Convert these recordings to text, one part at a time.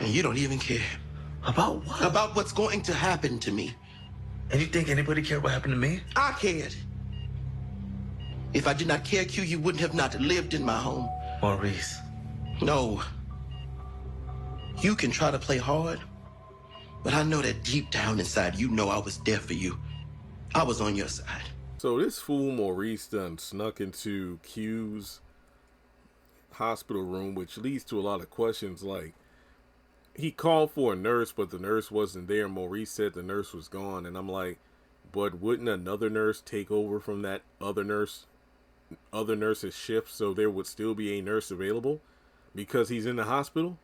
And you don't even care. About what? About what's going to happen to me. And you think anybody cared what happened to me? I cared. If I did not care, Q, you wouldn't have not lived in my home. Maurice. No. You can try to play hard, but I know that deep down inside, you know I was there for you. I was on your side. So this fool Maurice done snuck into Q's hospital room, which leads to a lot of questions like, he called for a nurse, but the nurse wasn't there. Maurice said the nurse was gone. And I'm like, but wouldn't another nurse take over from that other nurse's shift, so there would still be a nurse available because he's in the hospital?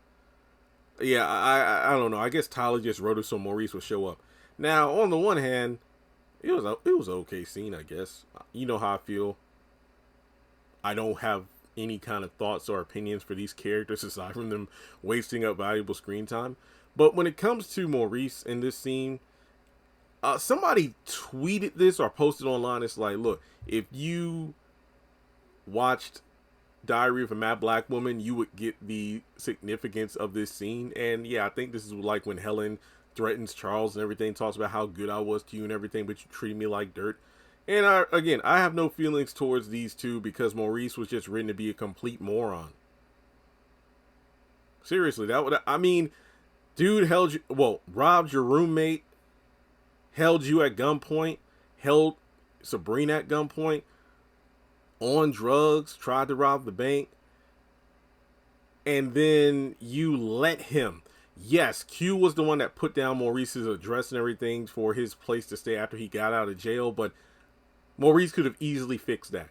Yeah, I don't know. I guess Tyler just wrote it so Maurice would show up. Now, on the one hand, it was an okay scene, I guess. You know how I feel. I don't have any kind of thoughts or opinions for these characters aside from them wasting up valuable screen time. But when it comes to Maurice in this scene, somebody tweeted this or posted online. It's like, look, if you watched Diary of a Mad Black Woman, you would get the significance of this scene. And yeah, I think this is like when Helen threatens Charles and everything, talks about how good I was to you and everything, but you treated me like dirt. And I have no feelings towards these two because Maurice was just written to be a complete moron. Seriously, dude robbed your roommate, held you at gunpoint, held Sabrina at gunpoint, on drugs, tried to rob the bank, and then you let him. Yes, Q was the one that put down Maurice's address and everything for his place to stay after he got out of jail, but Maurice could have easily fixed that.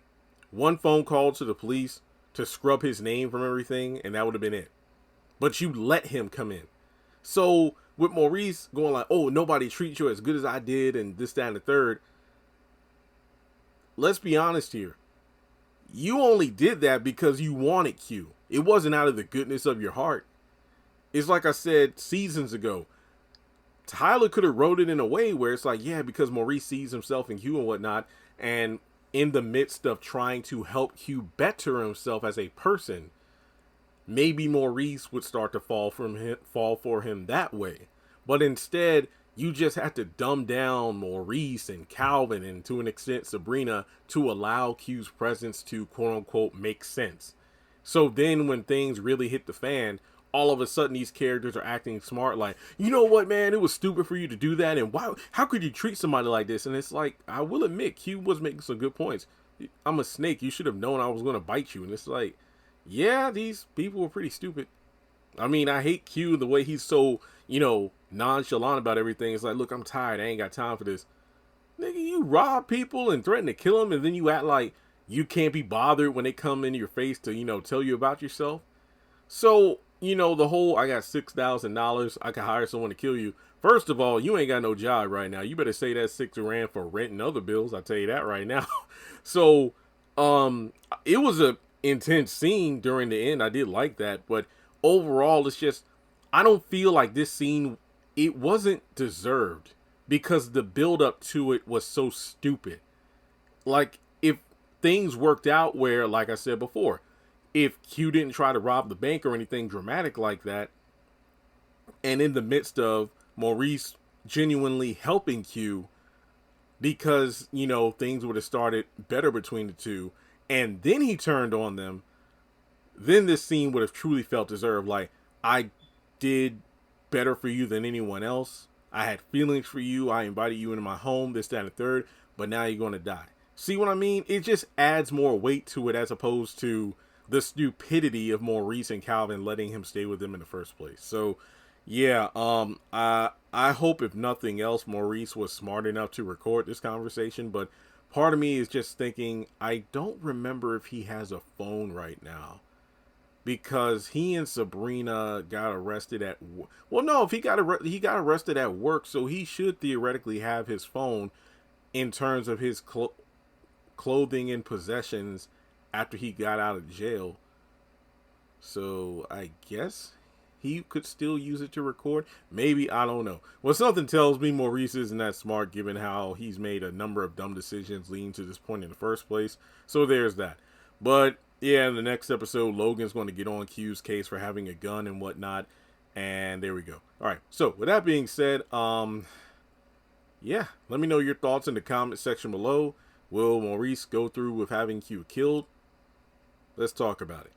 One phone call to the police to scrub his name from everything, and that would have been it. But you let him come in. So with Maurice going like, oh, nobody treats you as good as I did, and this, that, and the third, let's be honest here. You only did that because you wanted Q. It wasn't out of the goodness of your heart. It's like I said seasons ago. Tyler could have wrote it in a way where it's like, yeah, because Maurice sees himself in Q and whatnot, and in the midst of trying to help Q better himself as a person, maybe Maurice would start to fall for him that way. But instead, you just have to dumb down Maurice and Calvin and to an extent Sabrina to allow Q's presence to quote unquote make sense. So then when things really hit the fan, all of a sudden these characters are acting smart, like, you know what, man, it was stupid for you to do that, and how could you treat somebody like this? And it's like, I will admit, Q was making some good points. I'm a snake, you should have known I was going to bite you. And it's like, yeah, these people were pretty stupid. I mean, I hate Q the way he's so, nonchalant about everything. It's like, look, I'm tired, I ain't got time for this. Nigga, you rob people and threaten to kill them, and then you act like you can't be bothered when they come into your face to, tell you about yourself. So, the whole, I got $6,000, I can hire someone to kill you. First of all, you ain't got no job right now. You better say that $6 grand for rent and other bills. I'll tell you that right now. So, it was a intense scene during the end. I did like that. But overall, it's just, I don't feel like this scene, it wasn't deserved because the build up to it was so stupid. Like, if things worked out where, like I said before, if Q didn't try to rob the bank or anything dramatic like that, and in the midst of Maurice genuinely helping Q because, things would have started better between the two, and then he turned on them, then this scene would have truly felt deserved. Like, I did better for you than anyone else. I had feelings for you. I invited you into my home, this, that, and the third, but now you're going to die. See what I mean? It just adds more weight to it as opposed to the stupidity of Maurice and Calvin letting him stay with them in the first place. So, yeah, I hope if nothing else, Maurice was smart enough to record this conversation. But part of me is just thinking, I don't remember if he has a phone right now. Because he and Sabrina got arrested at... Well, no, if he got arrested at work, so he should theoretically have his phone in terms of his clothing and possessions after he got out of jail. So I guess he could still use it to record. Maybe, I don't know. Well, something tells me Maurice isn't that smart given how he's made a number of dumb decisions leading to this point in the first place. So there's that. But yeah, in the next episode, Logan's going to get on Q's case for having a gun and whatnot. And there we go. All right. So with that being said, yeah, let me know your thoughts in the comment section below. Will Maurice go through with having Q killed? Let's talk about it.